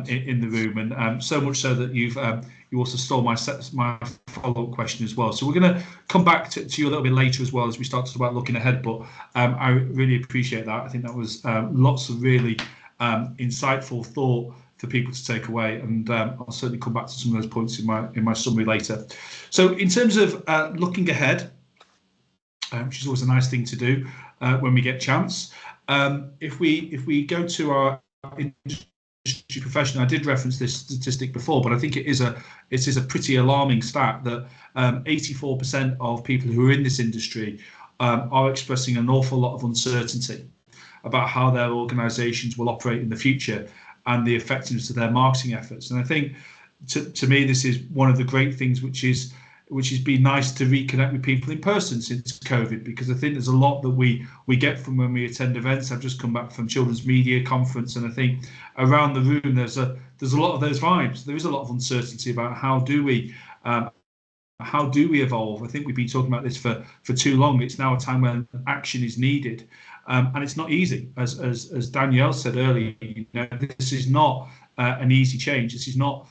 in the room, and so much so that you also stole my follow-up question as well. So we're going to come back to you a little bit later as well, as we start to talk about looking ahead. But I really appreciate that. I think that was lots of really insightful thought for people to take away, and I'll certainly come back to some of those points in my summary later. So in terms of looking ahead, which is always a nice thing to do when we get a chance, if we go to our industry professional, I did reference this statistic before, but I think it is a pretty alarming stat that 84% of people who are in this industry are expressing an awful lot of uncertainty. about how their organisations will operate in the future and the effectiveness of their marketing efforts. And I think, to me, this is one of the great things which has been nice to reconnect with people in person since COVID, because I think there's a lot that we get from when we attend events. I've just come back from Children's Media Conference, and I think around the room there's a lot of those vibes. There is a lot of uncertainty about how do we evolve. I think we've been talking about this for too long. It's now a time when action is needed, and it's not easy. As Danielle said earlier, this is not an easy change. This is not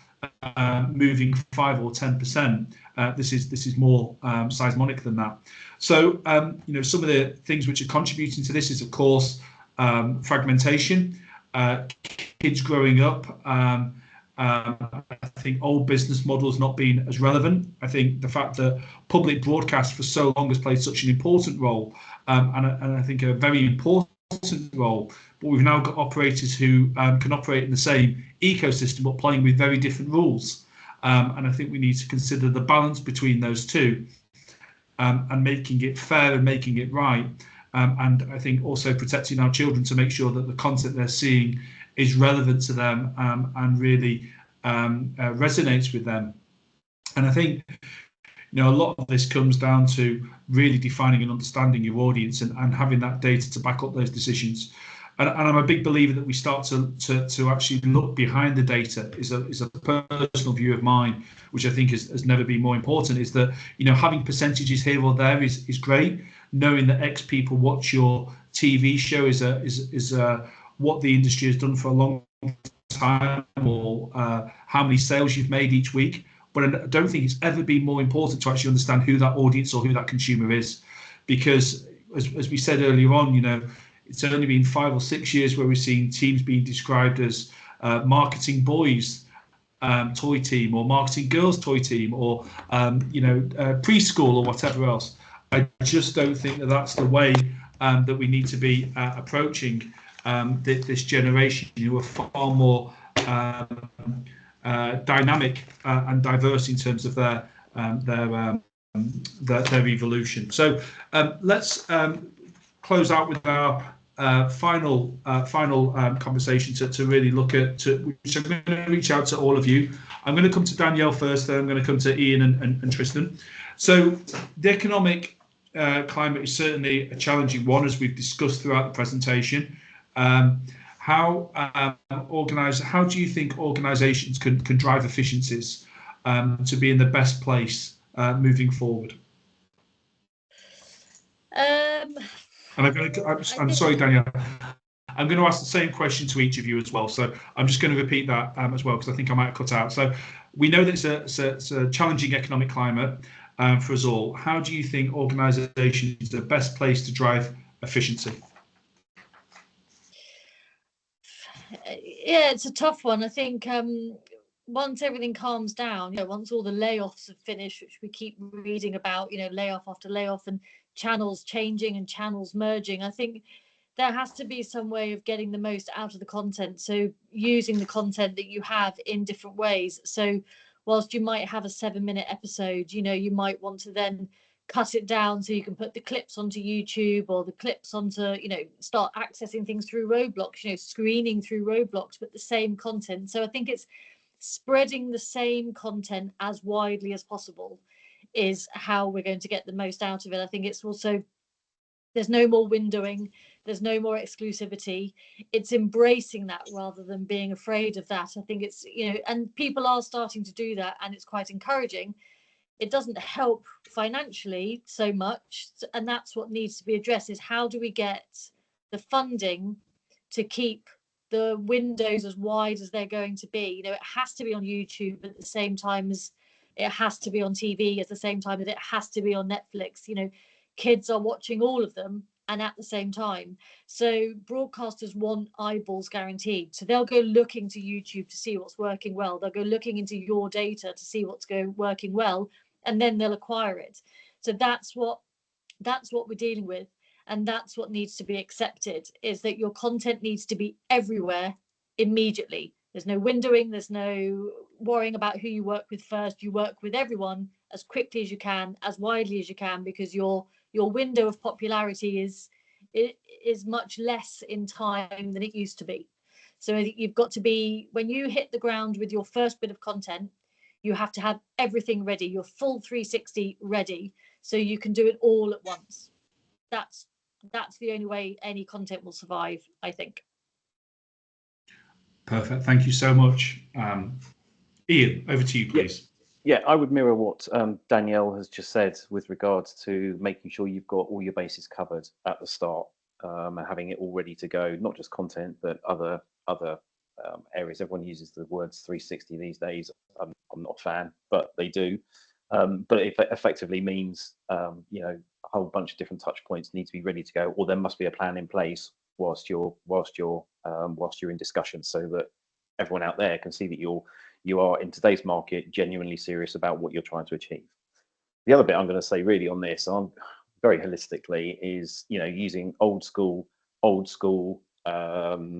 moving 5 or 10%. This is more seismonic than that. So some of the things which are contributing to this is, of course, fragmentation, kids growing up. I think old business models not being as relevant. I think the fact that public broadcast for so long has played such an important role, and I think a very important role, but we've now got operators who can operate in the same ecosystem but playing with very different rules, and I think we need to consider the balance between those two, and making it fair and making it right, and I think also protecting our children to make sure that the content they're seeing is relevant to them, and really resonates with them. And I think a lot of this comes down to really defining and understanding your audience, and having that data to back up those decisions. And I'm a big believer that we start to actually look behind the data. Is a personal view of mine, which I think has never been more important. Is that having percentages here or there is great. Knowing that X people watch your TV show is what the industry has done for a long time, or how many sales you've made each week. But I don't think it's ever been more important to actually understand who that audience or who that consumer is, because as we said earlier on, it's only been 5 or 6 years where we've seen teams being described as marketing boys toy team, or marketing girls toy team, or preschool, or whatever else. I just don't think that that's the way that we need to be approaching this generation, who are far more dynamic and diverse in terms of their evolution. So let's close out with our final conversation to really look at. Which I'm going to reach out to all of you. I'm going to come to Danielle first, then I'm going to come to Ian and Tristan. So the economic climate is certainly a challenging one, as we've discussed throughout the presentation. How do you think organisations can drive efficiencies to be in the best place moving forward? And I'm sorry, Danielle. I'm going to ask the same question to each of you as well. So I'm just going to repeat that as well, because I think I might have cut out. So we know that it's a challenging economic climate for us all. How do you think organisations are the best place to drive efficiency? Yeah, it's a tough one. I think once everything calms down, once all the layoffs have finished, which we keep reading about, layoff after layoff, and channels changing and channels merging, I think there has to be some way of getting the most out of the content. So using the content that you have in different ways. So whilst you might have a 7-minute episode, you might want to then cut it down so you can put the clips onto YouTube, or the clips onto, start accessing things through Roblox, screening through Roblox, but the same content. So I think it's spreading the same content as widely as possible is how we're going to get the most out of it. I think it's also, there's no more windowing, there's no more exclusivity. It's embracing that rather than being afraid of that. I think it's, and people are starting to do that, and it's quite encouraging. It doesn't help financially so much, and that's what needs to be addressed, is how do we get the funding to keep the windows as wide as they're going to be. It has to be on YouTube at the same time as it has to be on TV, at the same time that it has to be on Netflix. Kids are watching all of them and at the same time. So broadcasters want eyeballs guaranteed. So they'll go looking to YouTube to see what's working well. They'll go looking into your data to see what's working well, and then they'll acquire it. So that's what we're dealing with. And that's what needs to be accepted, is that your content needs to be everywhere immediately. There's no windowing, there's no worrying about who you work with first. You work with everyone as quickly as you can, as widely as you can, because your window of popularity is it is much less in time than it used to be. So I think you've got to be, when you hit the ground with your first bit of content, you have to have everything ready, your full 360 ready, so you can do it all at once. That's the only way any content will survive, I think. Perfect. Thank you so much. Ian, over to you, please. Yeah, I would mirror what Danielle has just said with regards to making sure you've got all your bases covered at the start, and having it all ready to go, not just content, but other areas. Everyone uses the words 360 these days. I'm not a fan, but they do. But it effectively means, you know, a whole bunch of different touch points need to be ready to go, or there must be a plan in place whilst you're in discussion, so that everyone out there can see that you are in today's market genuinely serious about what you're trying to achieve. The other bit I'm going to say really on this, very holistically, is, you know, using old school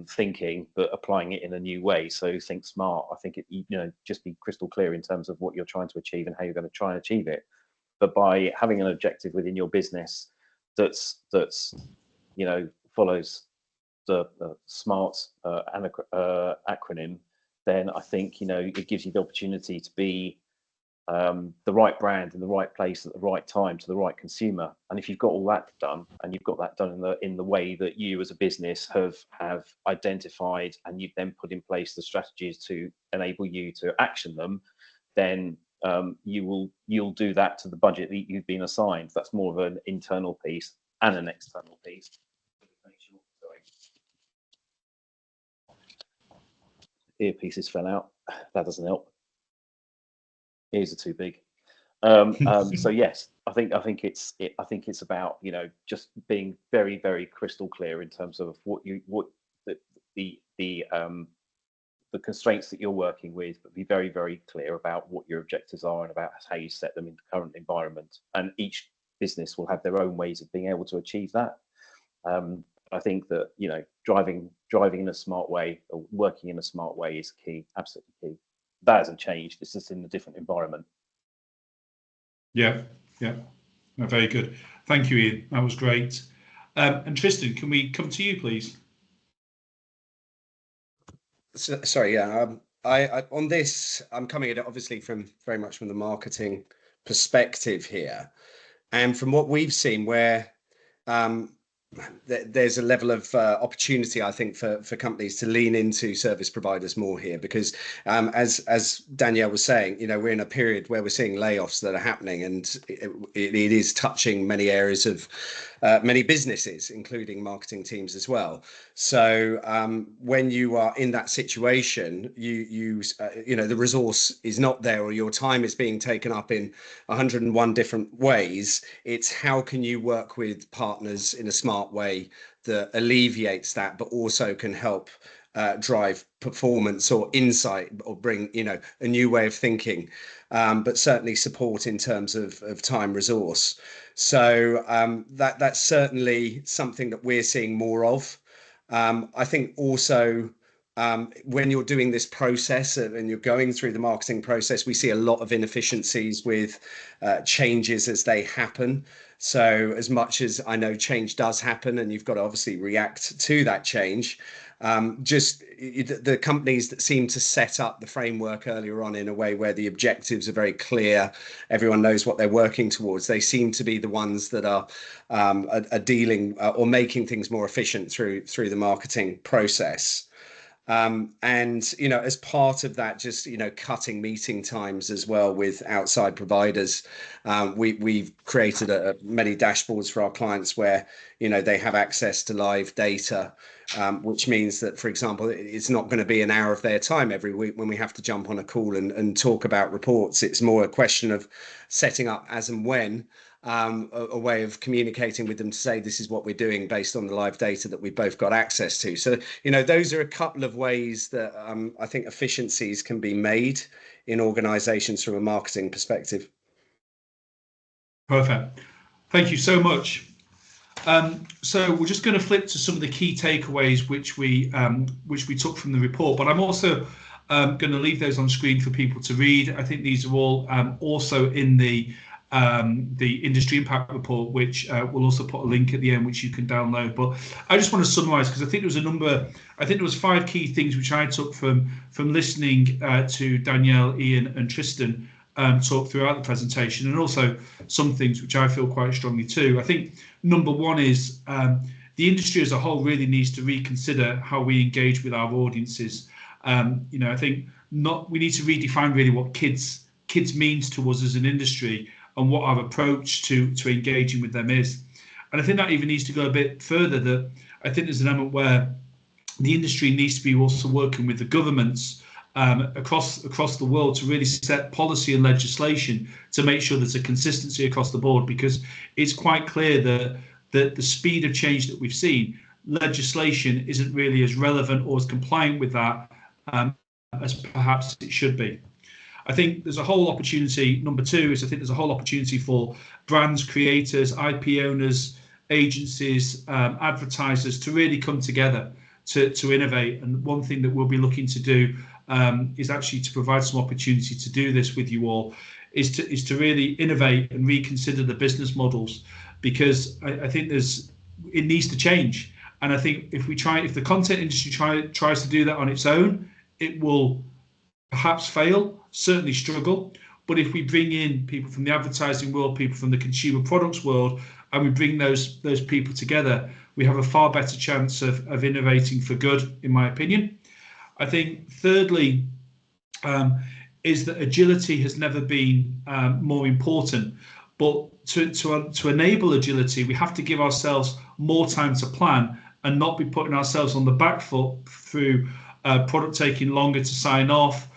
thinking, but applying it in a new way. So think smart. I think you know, just be crystal clear in terms of what you're trying to achieve and how you're going to try and achieve it. But by having an objective within your business that's you know, follows the SMART acronym, then I think, you know, it gives you the opportunity to be the right brand in the right place at the right time to the right consumer. And if you've got all that done, and you've got that done in the way that you as a business have identified, and you've then put in place the strategies to enable you to action them, then you'll do that to the budget that you've been assigned. That's more of an internal piece and an external piece. Earpieces fell out. That doesn't help. Ears are too big. So yes, I think it's about, you know, just being very, very crystal clear in terms of what the constraints that you're working with, but be very, very clear about what your objectives are and about how you set them in the current environment. And each business will have their own ways of being able to achieve that. I think that, you know, driving in a smart way, or working in a smart way, is key, absolutely key. That hasn't changed. It's just in a different environment. Yeah, no, very good. Thank you, Ian. That was great. And Tristan, can we come to you, please? Sorry, yeah. I on this, I'm coming at it obviously very much from the marketing perspective here, and from what we've seen, where there's a level of opportunity, I think, for companies to lean into service providers more here, because as Danielle was saying, you know, we're in a period where we're seeing layoffs that are happening, and it is touching many areas of many businesses, including marketing teams as well. So when you are in that situation, you know, the resource is not there, or your time is being taken up in 101 different ways. It's how can you work with partners in a smart way that alleviates that, but also can help drive performance or insight, or bring, you know, a new way of thinking, but certainly support in terms of time resource. So that's certainly something that we're seeing more of. I think also when you're doing this process and you're going through the marketing process, we see a lot of inefficiencies with changes as they happen. So as much as I know change does happen, and you've got to obviously react to that change, just the companies that seem to set up the framework earlier on in a way where the objectives are very clear, everyone knows what they're working towards, they seem to be the ones that are dealing or making things more efficient through the marketing process. And, you know, as part of that, just, you know, cutting meeting times as well with outside providers. We've created many dashboards for our clients where, you know, they have access to live data, which means that, for example, it's not going to be an hour of their time every week when we have to jump on a call and talk about reports. It's more a question of setting up as and when a way of communicating with them to say this is what we're doing based on the live data that we've both got access to. So, you know, those are a couple of ways that I think efficiencies can be made in organizations from a marketing perspective. Perfect. Thank you so much. So we're just going to flip to some of the key takeaways which we took from the report, but I'm also going to leave those on screen for people to read. I think these are all also in the the industry impact report, which we'll also put a link at the end, which you can download. But I just want to summarise, because I think there was 5 key things which I took from listening to Danielle, Ian and Tristan talk throughout the presentation, and also some things which I feel quite strongly too. I think number 1 is the industry as a whole really needs to reconsider how we engage with our audiences. I think we need to redefine really what kids means to us as an industry, and what our approach to engaging with them is. And I think that even needs to go a bit further, that I think there's an element where the industry needs to be also working with the governments across the world to really set policy and legislation to make sure there's a consistency across the board, because it's quite clear that the speed of change that we've seen, legislation isn't really as relevant or as compliant with that as perhaps it should be. I think there's a whole opportunity. Number 2 is I think there's a whole opportunity for brands, creators, IP owners, agencies, advertisers to really come together to innovate. And one thing that we'll be looking to do is actually to provide some opportunity to do this with you all, is to really innovate and reconsider the business models, because I think it needs to change. And I think if the content industry tries to do that on its own, it will perhaps fail, certainly struggle. But if we bring in people from the advertising world, people from the consumer products world, and we bring those people together, we have a far better chance of innovating for good, in my opinion. I think thirdly is that agility has never been more important. But to enable agility, we have to give ourselves more time to plan and not be putting ourselves on the back foot through product taking longer to sign off,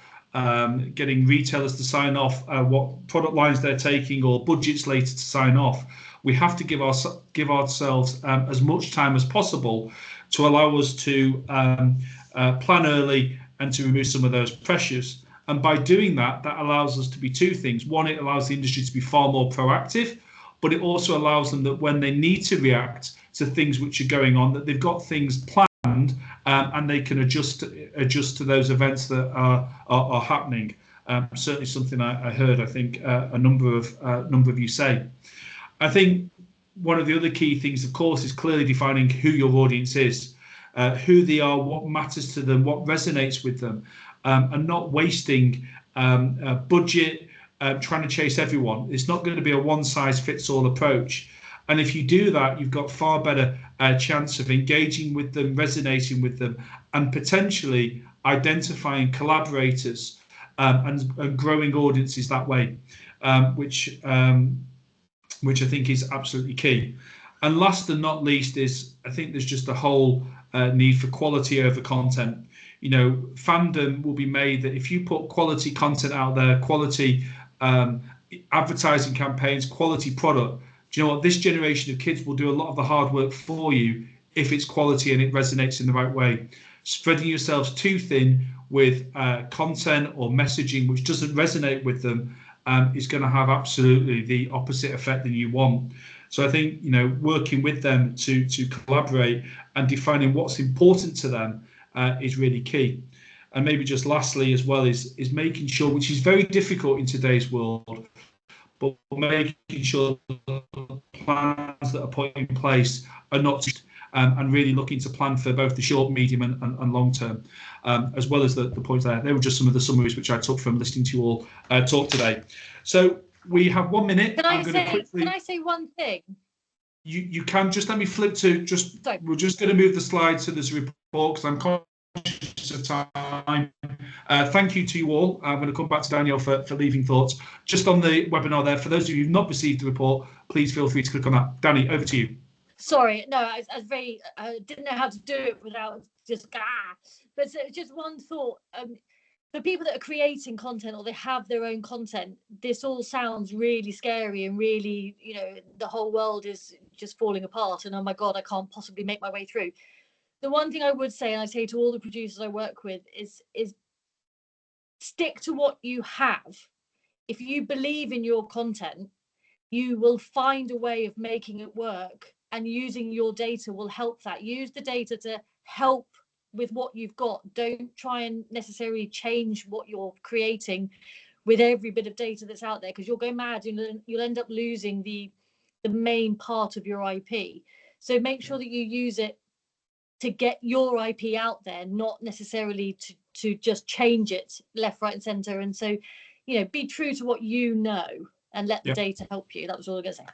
getting retailers to sign off what product lines they're taking, or budgets later to sign off. We have to give ourselves as much time as possible to allow us to plan early and to remove some of those pressures. And by doing that allows us to be 2 things. 1, it allows the industry to be far more proactive, but it also allows them that when they need to react to things which are going on, that they've got things planned and they can adjust to those events that are happening. Certainly something I heard, I think, a number of you say. I think one of the other key things, of course, is clearly defining who your audience is, who they are, what matters to them, what resonates with them, and not wasting budget trying to chase everyone. It's not going to be a one-size-fits-all approach. And if you do that, you've got far better chance of engaging with them, resonating with them, and potentially identifying collaborators and growing audiences that way, which I think is absolutely key. And last and not least is, I think there's just a whole need for quality over content. Fandom will be made that if you put quality content out there, quality advertising campaigns, quality product, do you know what? This generation of kids will do a lot of the hard work for you if it's quality and it resonates in the right way. Spreading yourselves too thin with content or messaging which doesn't resonate with them is going to have absolutely the opposite effect than you want. So I think, working with them to collaborate and defining what's important to them is really key. And maybe just lastly as well is making sure, which is very difficult in today's world, but making sure the plans that are put in place are not just, and really looking to plan for both the short, medium and long term, as well as the points there. They were just some of the summaries which I took from listening to you all talk today. So we have 1 minute. Can I say one thing? You can just let me flip to Sorry. We're just going to move the slides so there's a report because I'm conscious of time. Thank you to you all. I'm going to come back to Danielle for leaving thoughts. Just on the webinar there, for those of you who've not received the report, please feel free to click on that. Danny, over to you. Sorry, no, I didn't know how to do it without just But just one thought. For people that are creating content or they have their own content, this all sounds really scary and really, the whole world is just falling apart and oh my God, I can't possibly make my way through. The one thing I would say, and I say to all the producers I work with, is stick to what you have. If you believe in your content, you will find a way of making it work, and using your data will help that. Use the data to help with what you've got. Don't try and necessarily change what you're creating with every bit of data that's out there, because you'll go mad and you'll end up losing the main part of your IP. So make sure that you use it to get your IP out there, not necessarily to just change it left, right, and centre. And so, you know, be true to what you know and let the data help you. That was all I'm going to say.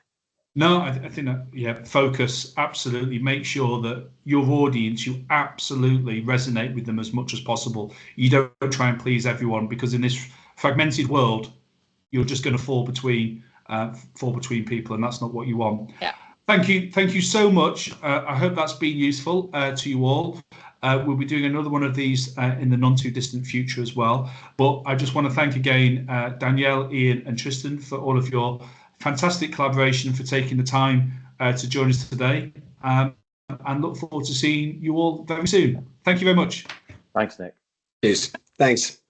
No, I think that, yeah, focus, absolutely. Make sure that your audience, you absolutely resonate with them as much as possible. You don't try and please everyone, because in this fragmented world, you're just going to fall between people, and that's not what you want. Yeah. Thank you so much. I hope that's been useful to you all. We'll be doing another one of these in the not too distant future as well. But I just want to thank again Danielle, Ian, and Tristan for all of your fantastic collaboration and for taking the time to join us today. And look forward to seeing you all very soon. Thank you very much. Thanks, Nick. Cheers. Thanks.